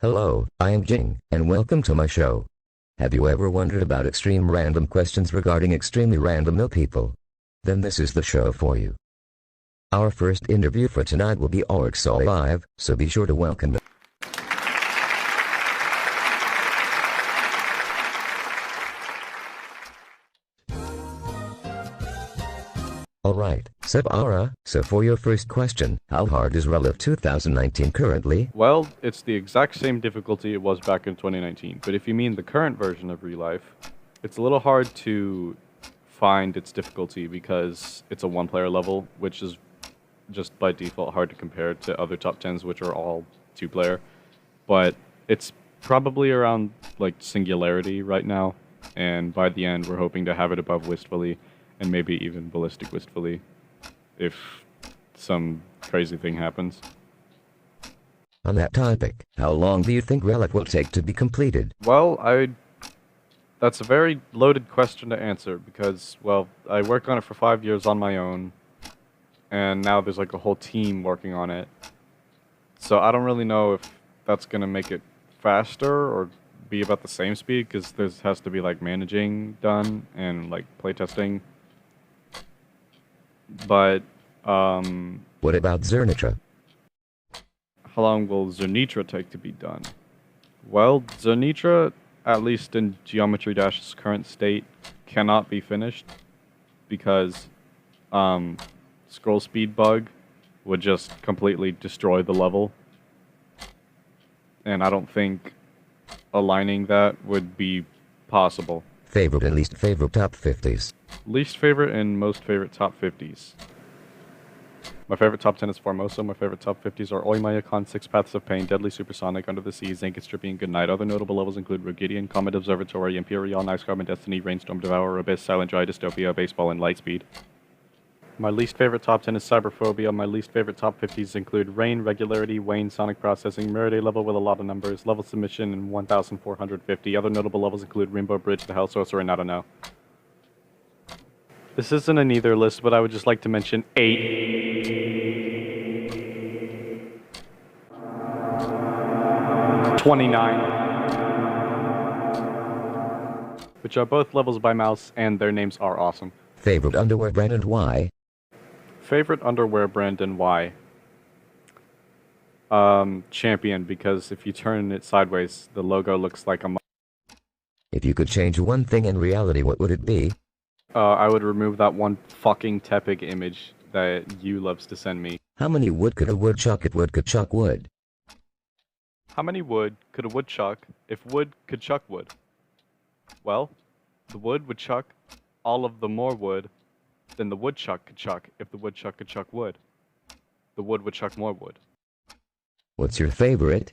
Hello, I am Jing, and welcome to my show. Have you ever wondered about extreme random questions regarding extremely random people? Then this is the show for you. Our first interview for tonight will be Orixol Live, so be sure to welcome them. Alright, Sebara, so for your first question, how hard is Rel of 2019 currently? Well, it's the exact same difficulty it was back in 2019, but if you mean the current version of Relife, it's a little hard to find its difficulty because it's a one-player level, which is just by default hard to compare to other top 10s, which are all two-player. But it's probably around, like, Singularity right now, and by the end we're hoping to have it above Wistfully, and maybe even Ballistic Wistfully, if some crazy thing happens. On that topic, how long do you think Relic will take to be completed? Well, that's a very loaded question to answer because, well, I worked on it for 5 years on my own, and now there's like a whole team working on it. So I don't really know if that's going to make it faster or be about the same speed because there has to be like managing done and like playtesting. But, What about Zernitra? how long will Zernitra take to be done? Well, Zernitra, at least in Geometry Dash's current state, cannot be finished because scroll speed bug would just completely destroy the level. And I don't think aligning that would be possible. Favorite and least favorite top 50s. Least favorite and most favorite top 50s. My favorite top 10 is Formosa. My favorite top 50s are Oimayakon, Six Paths of Pain, Deadly Supersonic, Under the Sea, Zanket Strippy, and Goodnight. Other notable levels include Rugidian, Comet Observatory, Imperial, Nice Carbon Destiny, Rainstorm Devourer, Abyss, Silent Dry, Dystopia, Baseball, and Lightspeed. My least favorite top 10 is Cyberphobia. My least favorite top 50s include Rain, Regularity, Wayne, Sonic Processing, Meriday level with a lot of numbers, Level Submission, and 1450. Other notable levels include Rainbow Bridge, The Hell Sorcerer, and I don't know. This isn't an either list, but I would just like to mention 29, which are both levels by Mouse, and their names are awesome. Favorite underwear brand and why? Favorite underwear brand and why? Champion, because if you turn it sideways, the logo looks like a... If you could change one thing in reality, what would it be? I would remove that one fucking Tepig image that you loves to send me. How many wood could a woodchuck if wood could chuck wood? How many wood could a woodchuck if wood could chuck wood? Well, the wood would chuck all of the more wood than the woodchuck could chuck if the woodchuck could chuck wood. The wood would chuck more wood. What's your favorite?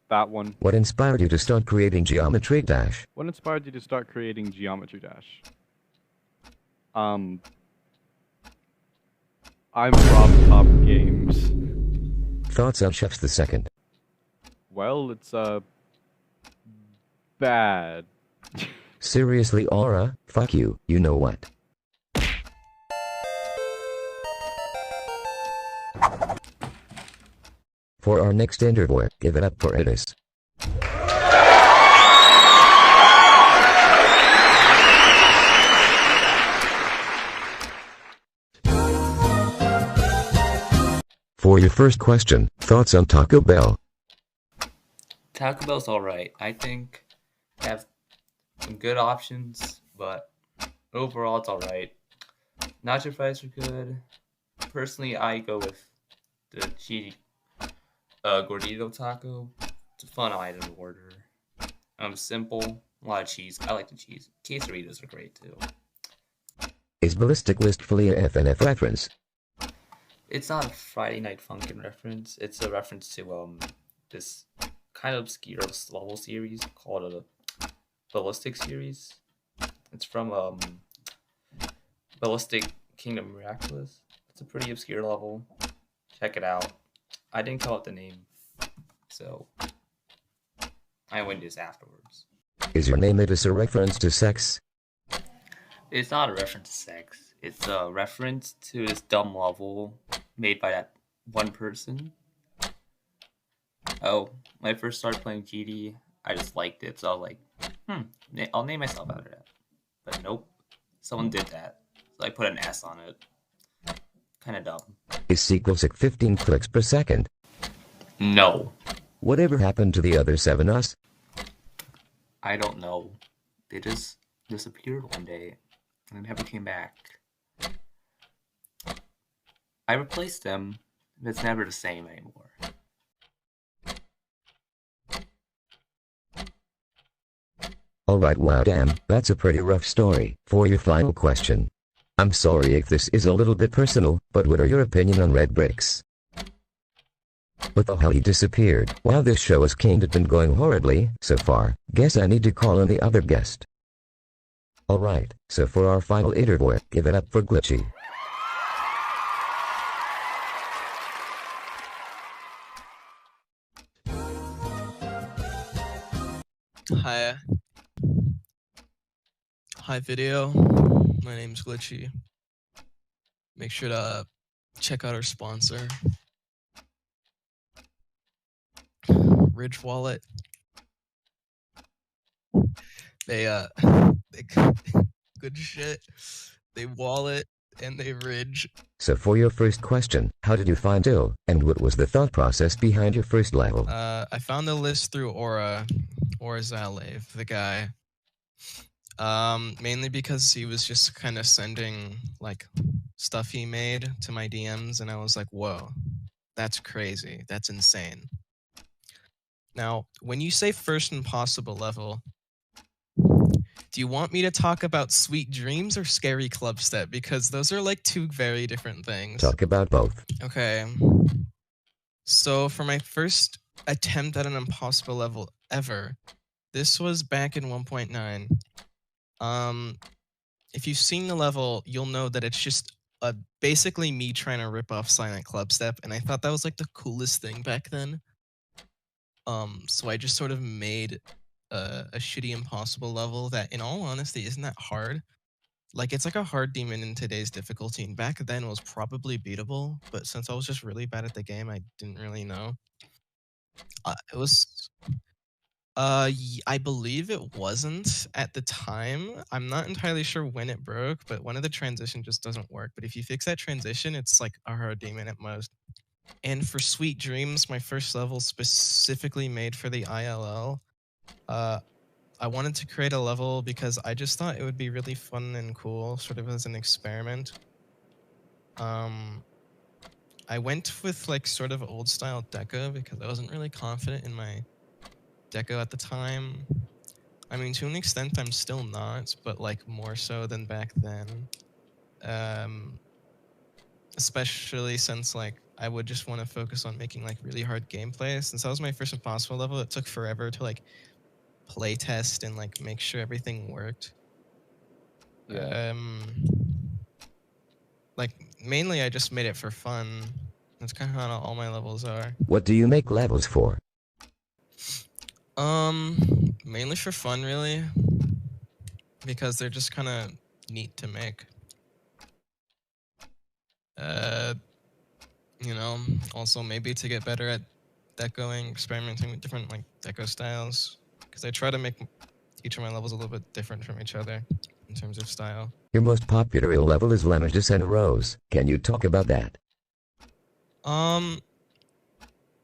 That one. What inspired you to start creating Geometry Dash? What inspired you to start creating Geometry Dash? I'm Rob Top Games. Thoughts on Chefs the Second? Well, it's, bad. Seriously, Aura? Fuck you, you know what? For our next interview, give it up for Edis. For your first question, thoughts on Taco Bell? Taco Bell's alright. I think they have some good options, but overall it's alright. Nacho fries are good. Personally, I go with the cheesy gordito taco. It's a fun item to order. Simple, a lot of cheese. I like the cheese. Quesadillas are great too. Is Ballistic Wistfully a FNF reference? It's not a Friday Night Funkin' reference. It's a reference to this kind of obscure level series called a Ballistic series. It's from Ballistic Kingdom Miraculous. It's a pretty obscure level. Check it out. I didn't come up with the name, so I went this afterwards. Is your name Edis a reference to sex? It's not a reference to sex. It's a reference to this dumb level made by that one person. Oh, when I first started playing GD, I just liked it, so I was like, I'll name myself after that. But nope, someone did that, so I put an S on it. Kind of dumb. Is equals at 15 clicks per second. No. Whatever happened to the other 7 us? I don't know. They just disappeared one day and never came back. I replaced them, but it's never the same anymore. Alright, wow, damn, that's a pretty rough story. For your final question. I'm sorry if this is a little bit personal, but what are your opinion on red bricks? What the hell, he disappeared. Wow, this show has kinda been going horribly so far. Guess I need to call on the other guest. Alright, so for our final interview, give it up for Glitchy. Hi. Hi video. My name's Glitchy. Make sure to check out our sponsor. Ridge Wallet. They good shit. They wallet and they ridge. So for your first question, how did you find Ill, and what was the thought process behind your first level? I found the list through Aura Zalev, the guy. Mainly because he was just kind of sending like stuff he made to my DMs, and I was like, whoa, that's crazy. That's insane. Now, when you say first impossible level, do you want me to talk about Sweet Dreams or Scary Clubstep? Because those are like two very different things. Talk about both. Okay. So for my first attempt at an impossible level ever, this was back in 1.9. If you've seen the level, you'll know that it's just basically me trying to rip off Silent Clubstep, and I thought that was like the coolest thing back then. So I just sort of made a shitty impossible level that, in all honesty, isn't that hard. Like, it's like a hard demon in today's difficulty, and back then it was probably beatable, but since I was just really bad at the game, I didn't really know. It was... I believe it wasn't at the time. I'm not entirely sure when it broke, but one of the transition just doesn't work. But if you fix that transition, it's like a hard demon at most. And for Sweet Dreams, my first level specifically made for the ILL, I wanted to create a level because I just thought it would be really fun and cool, sort of as an experiment. I went with like sort of old style deco because I wasn't really confident in my deco at the time. I mean, to an extent, I'm still not, but like more so than back then. Especially since like I would just want to focus on making like really hard gameplay. Since that was my first impossible level, it took forever to like play test and like make sure everything worked. Yeah. Like mainly I just made it for fun. That's kind of how all my levels are. What do you make levels for? Mainly for fun, really, because they're just kind of neat to make. You know, also maybe to get better at decoing, experimenting with different like deco styles, because I try to make each of my levels a little bit different from each other in terms of style. Your most popular level is Lemon Descent Rose. Can you talk about that?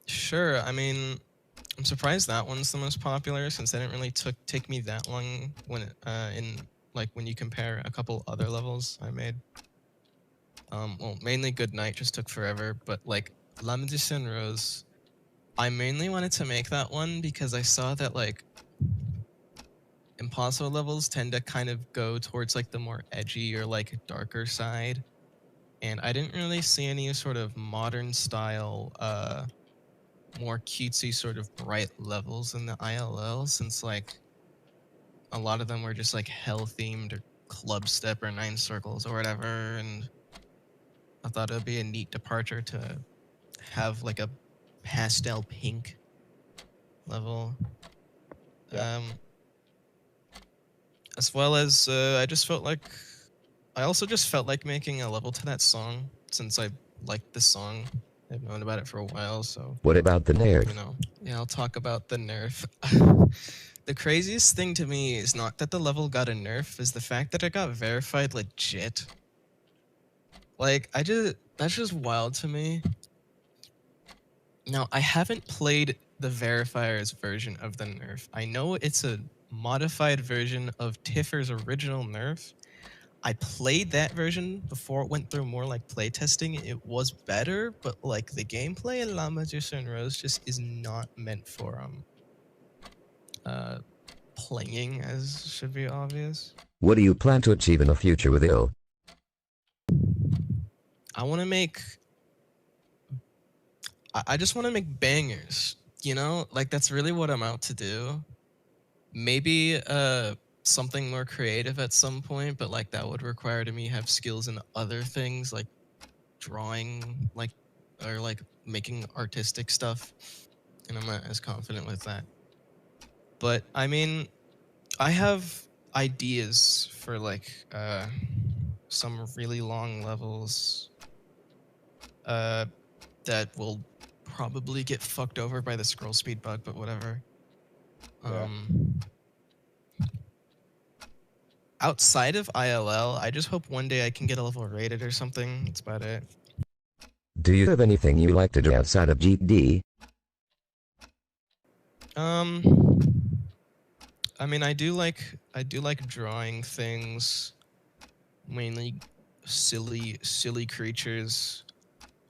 Sure. I mean, I'm surprised that one's the most popular since it didn't really take me that long when when you compare a couple other levels I made. Well, mainly Good Night just took forever, but like La Médecine Rose, I mainly wanted to make that one because I saw that like impossible levels tend to kind of go towards like the more edgy or like darker side, and I didn't really see any sort of modern style more cutesy sort of bright levels in the ILL, since like a lot of them were just like hell themed or club step or 9 circles or whatever, and I thought it would be a neat departure to have like a pastel pink level. Yeah. As well as I also just felt like making a level to that song since I liked the song. I've known about it for a while, so What about the nerf? you know. Yeah, I'll talk about the nerf. The craziest thing to me is not that the level got a nerf, is the fact that it got verified legit. Like, that's just wild to me. Now, I haven't played the verifier's version of the nerf. I know it's a modified version of Tiffer's original nerf. I played that version before it went through more like playtesting. It was better, but like the gameplay in La Magician and Rose just is not meant for playing, as should be obvious. What do you plan to achieve in the future with ill? I want to make. I just want to make bangers. You know, like that's really what I'm out to do. Maybe something more creative at some point, but like that would require to me have skills in other things like drawing, like or like making artistic stuff, and I'm not as confident with that. But I mean, I have ideas for like some really long levels that will probably get fucked over by the scroll speed bug, but whatever. Yeah. Outside of ILL, I just hope one day I can get a level rated or something. That's about it. Do you have anything you like to do outside of GD? I mean, I do like drawing things, mainly silly creatures,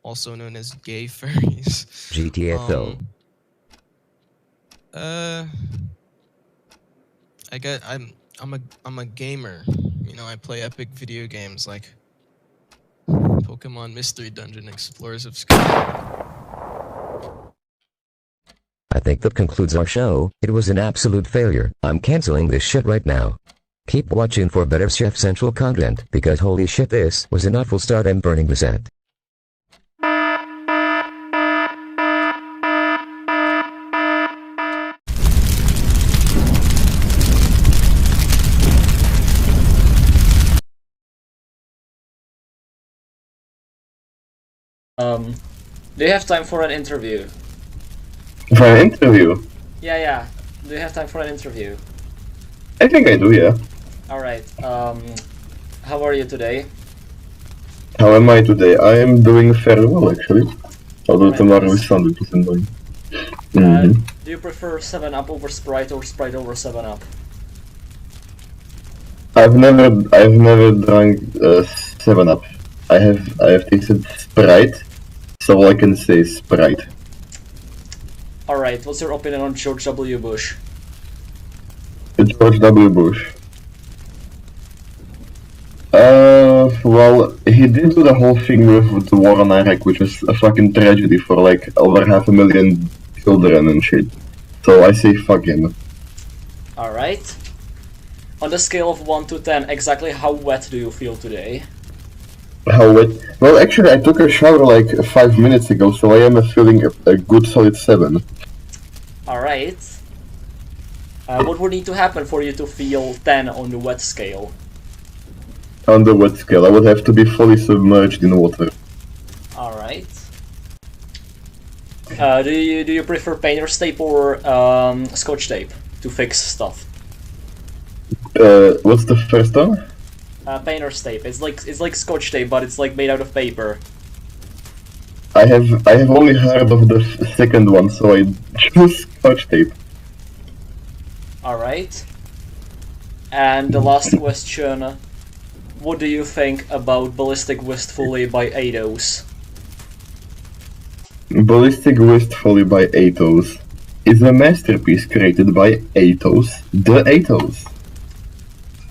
also known as gay furries. GTFO. I'm a gamer. You know, I play epic video games like Pokemon Mystery Dungeon, Explorers of Sky. I think that concludes our show. It was an absolute failure. I'm canceling this shit right now. Keep watching for better Chef Central content, because holy shit, this was an awful start. I'm burning the set. Do you have time for an interview? For an interview? Yeah. Do you have time for an interview? I think I do, yeah. Alright, how are you today? How am I today? I am doing fairly well, actually. Although Right, tomorrow nice. is Sunday, it's annoying. Do you prefer 7-Up over Sprite or Sprite over 7-Up? I've never drunk 7-Up. I have tasted Sprite, so I can say Sprite. Alright, what's your opinion on George W. Bush? George W. Bush. Well, he did do the whole thing with the war on Iraq, which was a fucking tragedy for like over 500,000 children and shit. So I say fuck him. Alright. On the scale of 1 to 10, exactly how wet do you feel today? How wet? Well, actually, I took a shower like 5 minutes ago, so I am feeling a good solid 7. Alright. What would need to happen for you to feel 10 on the wet scale? On the wet scale, I would have to be fully submerged in water. Alright. Do you prefer painter's tape or scotch tape to fix stuff? What's the first one? Painter's tape. It's like scotch tape, but it's like made out of paper. I have only heard of the second one, so I choose scotch tape. Alright. And the last question. What do you think about Ballistic Wistfully by Eidos? Ballistic Wistfully by Atos is a masterpiece created by Atos, the Atos.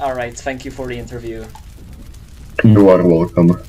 Alright, thank you for the interview. You are welcome.